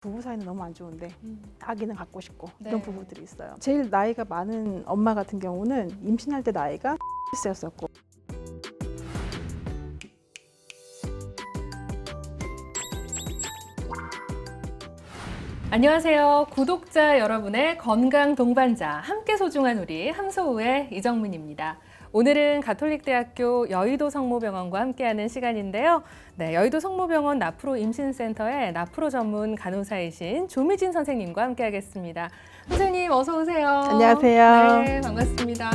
부부 사이는 너무 안 좋은데 아기는 갖고 싶고 네. 이런 부부들이 있어요. 제일 나이가 많은 엄마 같은 경우는 임신할 때 나이가 X였었고 안녕하세요. 구독자 여러분의 건강 동반자, 함께 소중한 우리 함소우의 이정민입니다. 오늘은 가톨릭대학교 여의도 성모병원과 함께하는 시간인데요. 네, 여의도 성모병원 나프로 임신센터의 나프로 전문 간호사이신 조미진 선생님과 함께하겠습니다. 선생님 어서 오세요. 안녕하세요. 네, 반갑습니다.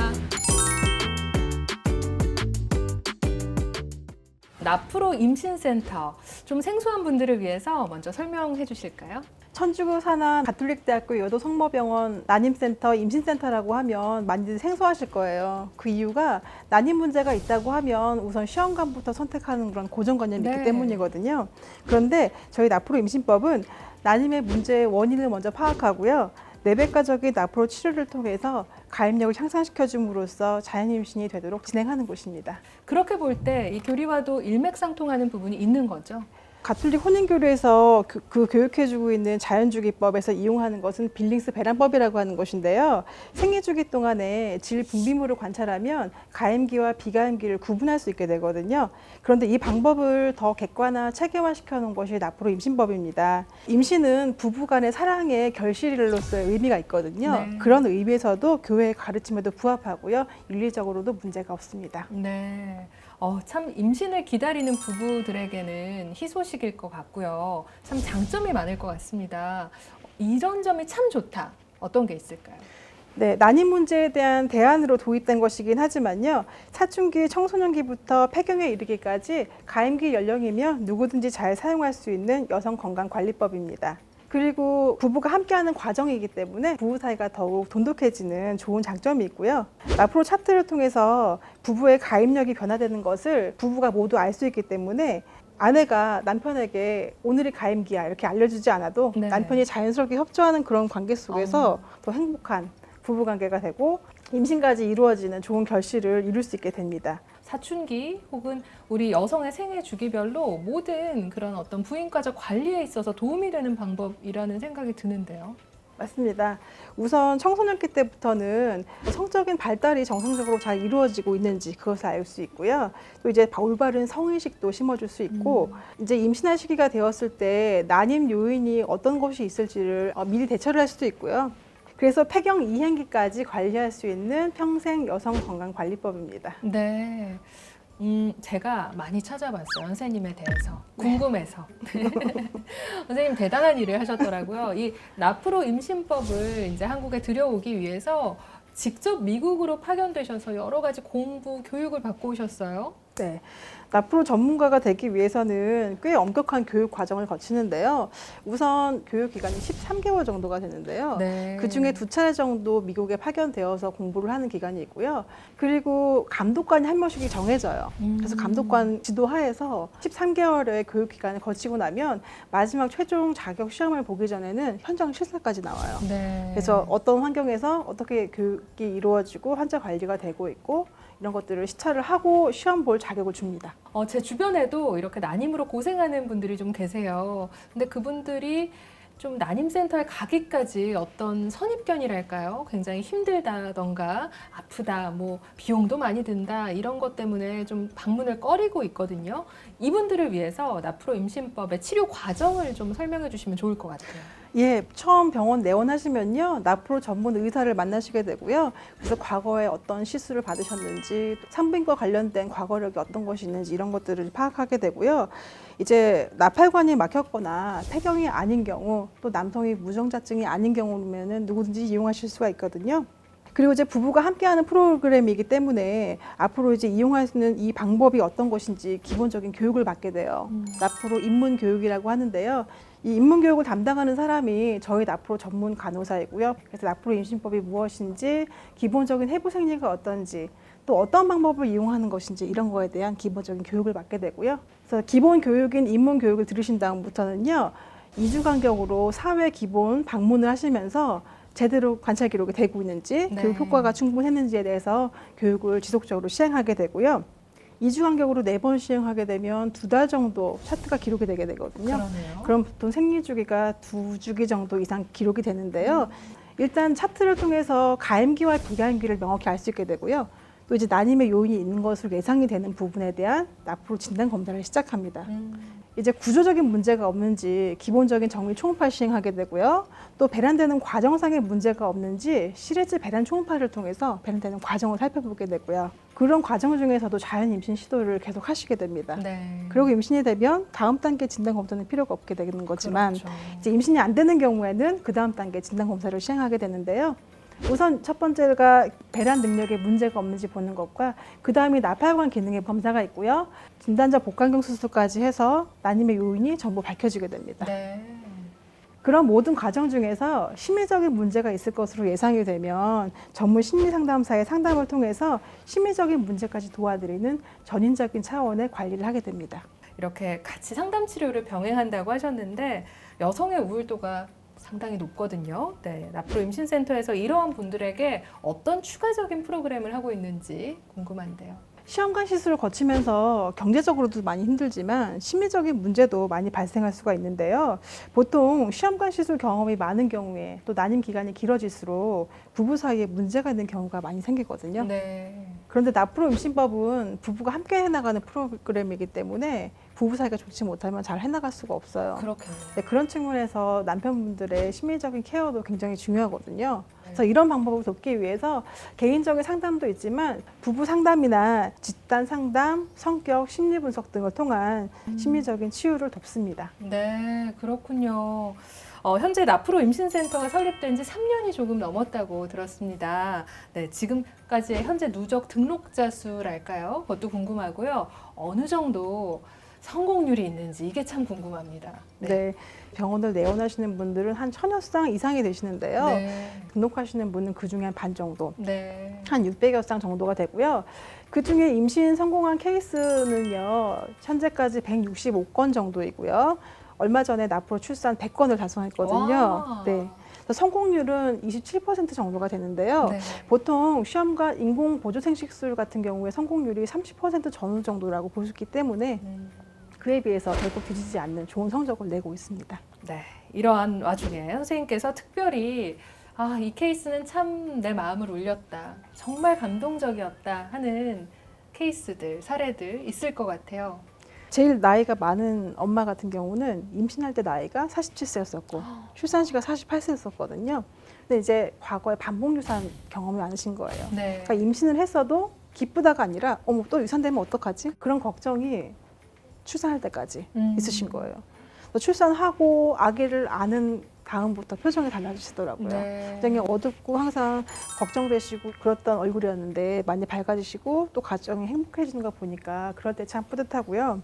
나프로 임신센터, 좀 생소한 분들을 위해서 먼저 설명해 주실까요? 천주교 산하 가톨릭대학교 여의도 성모병원 난임센터, 임신센터라고 하면 많이들 생소하실 거예요. 그 이유가 난임 문제가 있다고 하면 우선 시험관부터 선택하는 그런 고정관념이 네. 있기 때문이거든요. 그런데 저희 나프로 임신법은 난임의 문제의 원인을 먼저 파악하고요. 내백과적인 나프로 치료를 통해서 가임력을 향상시켜줌으로써 자연 임신이 되도록 진행하는 곳입니다. 그렇게 볼 때 이 교리와도 일맥상통하는 부분이 있는 거죠. 가톨릭 혼인교류에서 그 교육해주고 있는 자연주기법에서 이용하는 것은 빌링스 배란법이라고 하는 것인데요. 생애주기 동안에 질 분비물을 관찰하면 가임기와 비가임기를 구분할 수 있게 되거든요. 그런데 이 방법을 더 객관화, 체계화시켜 놓은 것이 나프로 임신법입니다. 임신은 부부간의 사랑의 결실로서의 의미가 있거든요. 네. 그런 의미에서도 교회의 가르침에도 부합하고요. 윤리적으로도 문제가 없습니다. 네. 참 임신을 기다리는 부부들에게는 희소식일 것 같고요. 참 장점이 많을 것 같습니다. 이런 점이 참 좋다. 어떤 게 있을까요? 네, 난임 문제에 대한 대안으로 도입된 것이긴 하지만요. 사춘기, 청소년기부터 폐경에 이르기까지 가임기 연령이면 누구든지 잘 사용할 수 있는 여성건강관리법입니다. 그리고 부부가 함께하는 과정이기 때문에 부부 사이가 더욱 돈독해지는 좋은 장점이 있고요. 나프로 차트를 통해서 부부의 가임력이 변화되는 것을 부부가 모두 알 수 있기 때문에 아내가 남편에게 오늘이 가임기야 이렇게 알려주지 않아도 네. 남편이 자연스럽게 협조하는 그런 관계 속에서 더 행복한 부부관계가 되고 임신까지 이루어지는 좋은 결실을 이룰 수 있게 됩니다. 사춘기 혹은 우리 여성의 생애 주기별로 모든 그런 어떤 부인과적 관리에 있어서 도움이 되는 방법이라는 생각이 드는데요. 맞습니다. 우선 청소년기 때부터는 성적인 발달이 정상적으로 잘 이루어지고 있는지 그것을 알 수 있고요. 또 이제 올바른 성의식도 심어줄 수 있고 이제 임신할 시기가 되었을 때 난임 요인이 어떤 것이 있을지를 미리 대처를 할 수도 있고요. 그래서 폐경 이행기까지 관리할 수 있는 평생 여성 건강관리법입니다. 네. 제가 많이 찾아봤어요. 선생님에 대해서. 궁금해서. 선생님 대단한 일을 하셨더라고요. 이 나프로 임신법을 이제 한국에 들여오기 위해서 직접 미국으로 파견되셔서 여러 가지 공부, 교육을 받고 오셨어요. 네. 나프로 전문가가 되기 위해서는 꽤 엄격한 교육 과정을 거치는데요. 우선 교육 기간이 13개월 정도가 되는데요. 네. 그 중에 2차례 정도 미국에 파견되어서 공부를 하는 기간이 있고요. 그리고 감독관이 한 명씩 정해져요. 그래서 감독관 지도하에서 13개월의 교육 기간을 거치고 나면 마지막 최종 자격 시험을 보기 전에는 현장 실습까지 나와요. 네. 그래서 어떤 환경에서 어떻게 교육이 이루어지고 환자 관리가 되고 있고 이런 것들을 시찰을 하고 시험 볼 자격을 줍니다. 제 주변에도 이렇게 난임으로 고생하는 분들이 좀 계세요. 근데 그분들이 좀 난임센터에 가기까지 어떤 선입견이랄까요? 굉장히 힘들다던가 아프다, 뭐 비용도 많이 든다 이런 것 때문에 좀 방문을 꺼리고 있거든요. 이분들을 위해서 나프로 임신법의 치료 과정을 좀 설명해 주시면 좋을 것 같아요. 예, 처음 병원 내원하시면요, 나프로 전문 의사를 만나시게 되고요. 그래서 과거에 어떤 시술을 받으셨는지, 산부인과 관련된 과거력이 어떤 것이 있는지 이런 것들을 파악하게 되고요. 이제 나팔관이 막혔거나 폐경이 아닌 경우, 또 남성이 무정자증이 아닌 경우면은 누구든지 이용하실 수가 있거든요. 그리고 이제 부부가 함께하는 프로그램이기 때문에 앞으로 이제 이용할 수 있는 이 방법이 어떤 것인지 기본적인 교육을 받게 돼요. 나프로 입문 교육이라고 하는데요. 이 입문 교육을 담당하는 사람이 저희 나프로 전문 간호사이고요. 그래서 나프로 임신법이 무엇인지, 기본적인 해부 생리가 어떤지, 또 어떤 방법을 이용하는 것인지 이런 거에 대한 기본적인 교육을 받게 되고요. 그래서 기본 교육인 입문 교육을 들으신 다음부터는요, 2주 간격으로 사회 기본 방문을 하시면서 제대로 관찰 기록이 되고 있는지, 네. 교육 효과가 충분했는지에 대해서 교육을 지속적으로 시행하게 되고요. 2주 간격으로 4번 시행하게 되면 2달 정도 차트가 기록이 되게 되거든요. 그러네요. 그럼 보통 생리 주기가 2주기 정도 이상 기록이 되는데요. 일단 차트를 통해서 가임기와 비가임기를 명확히 알 수 있게 되고요. 또 이제 난임의 요인이 있는 것으로 예상이 되는 부분에 대한 나프로 진단 검사를 시작합니다. 이제 구조적인 문제가 없는지 기본적인 정밀 초음파 시행하게 되고요. 또 배란되는 과정상의 문제가 없는지 실외제 배란 초음파를 통해서 배란되는 과정을 살펴보게 되고요. 그런 과정 중에서도 자연 임신 시도를 계속 하시게 됩니다. 네. 그리고 임신이 되면 다음 단계 진단 검사는 필요가 없게 되는 거지만 그렇죠. 이제 임신이 안 되는 경우에는 그 다음 단계 진단 검사를 시행하게 되는데요. 우선 첫 번째가 배란 능력에 문제가 없는지 보는 것과 그 다음이 나팔관 기능의 검사가 있고요. 진단자 복강경 수술까지 해서 난임의 요인이 전부 밝혀지게 됩니다. 네. 그런 모든 과정 중에서 심리적인 문제가 있을 것으로 예상이 되면 전문 심리상담사의 상담을 통해서 심리적인 문제까지 도와드리는 전인적인 차원의 관리를 하게 됩니다. 이렇게 같이 상담 치료를 병행한다고 하셨는데 여성의 우울도가 상당히 높거든요. 네, 나프로 임신센터에서 이러한 분들에게 어떤 추가적인 프로그램을 하고 있는지 궁금한데요. 시험관 시술을 거치면서 경제적으로도 많이 힘들지만 심리적인 문제도 많이 발생할 수가 있는데요. 보통 시험관 시술 경험이 많은 경우에 또 난임 기간이 길어질수록 부부 사이에 문제가 있는 경우가 많이 생기거든요. 네. 그런데 나프로 임신법은 부부가 함께 해나가는 프로그램이기 때문에 부부 사이가 좋지 못하면 잘 해나갈 수가 없어요. 그렇겠네요. 네, 그런 측면에서 남편분들의 심리적인 케어도 굉장히 중요하거든요. 그래서 이런 방법을 돕기 위해서 개인적인 상담도 있지만 부부 상담이나 집단 상담, 성격, 심리 분석 등을 통한 심리적인 치유를 돕습니다. 네, 그렇군요. 현재 나프로 임신센터가 설립된 지 3년이 조금 넘었다고 들었습니다. 네, 지금까지의 현재 누적 등록자 수랄까요? 그것도 궁금하고요. 어느 정도 성공률이 있는지 이게 참 궁금합니다. 네. 병원을 내원하시는 분들은 한 1000여 쌍 이상이 되시는데요. 네. 등록하시는 분은 그중에 한 반 정도, 네. 한 600여 쌍 정도가 되고요. 그중에 임신 성공한 케이스는요. 현재까지 165건 정도이고요. 얼마 전에 나프로 출산 100건을 달성했거든요. 와. 네. 그래서 성공률은 27% 정도가 되는데요. 네. 보통 시험과 인공 보조 생식술 같은 경우에 성공률이 30% 전후 정도라고 볼 수 있기 때문에 그에 비해서 결국 뒤지지 않는 좋은 성적을 내고 있습니다. 네, 이러한 와중에 선생님께서 특별히 이 케이스는 참 내 마음을 울렸다, 정말 감동적이었다 하는 케이스들, 사례들 있을 것 같아요. 제일 나이가 많은 엄마 같은 경우는 임신할 때 나이가 47세였었고 출산시가 48세였었거든요. 근데 이제 과거에 반복 유산 경험이 많으신 거예요. 네. 그러니까 임신을 했어도 기쁘다가 아니라 어머 또 유산되면 어떡하지? 그런 걱정이 출산할 때까지 있으신 거예요. 출산하고 아기를 안은 다음부터 표정이 달라지시더라고요. 네. 굉장히 어둡고 항상 걱정되시고 그랬던 얼굴이었는데 많이 밝아지시고 또 가정이 행복해지는 거 보니까 그럴 때 참 뿌듯하고요.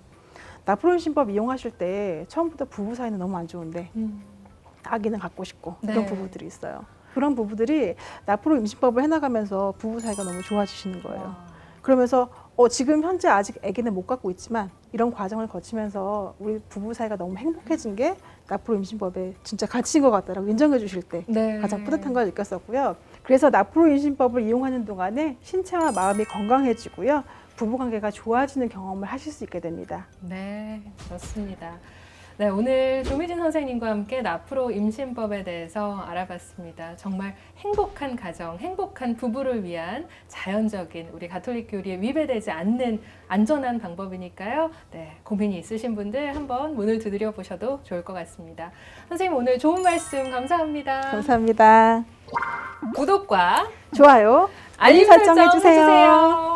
나프로 임신법 이용하실 때 처음부터 부부 사이는 너무 안 좋은데 아기는 갖고 싶고 네. 그런 부부들이 있어요. 그런 부부들이 나프로 임신법을 해나가면서 부부 사이가 너무 좋아지시는 거예요. 와. 그러면서 지금 현재 아직 아기는 못 갖고 있지만 이런 과정을 거치면서 우리 부부 사이가 너무 행복해진 게 나프로 임신법의 진짜 가치인 것 같다라고 인정해 주실 때 네. 가장 뿌듯한 걸 느꼈었고요. 그래서 나프로 임신법을 이용하는 동안에 신체와 마음이 건강해지고요. 부부관계가 좋아지는 경험을 하실 수 있게 됩니다. 네, 그렇습니다. 네, 오늘 조미진 선생님과 함께 나프로 임신법에 대해서 알아봤습니다. 정말 행복한 가정, 행복한 부부를 위한 자연적인 우리 가톨릭 교리에 위배되지 않는 안전한 방법이니까요. 네, 고민이 있으신 분들 한번 문을 두드려 보셔도 좋을 것 같습니다. 선생님 오늘 좋은 말씀 감사합니다. 감사합니다. 구독과 좋아요, 알림 설정 해주세요.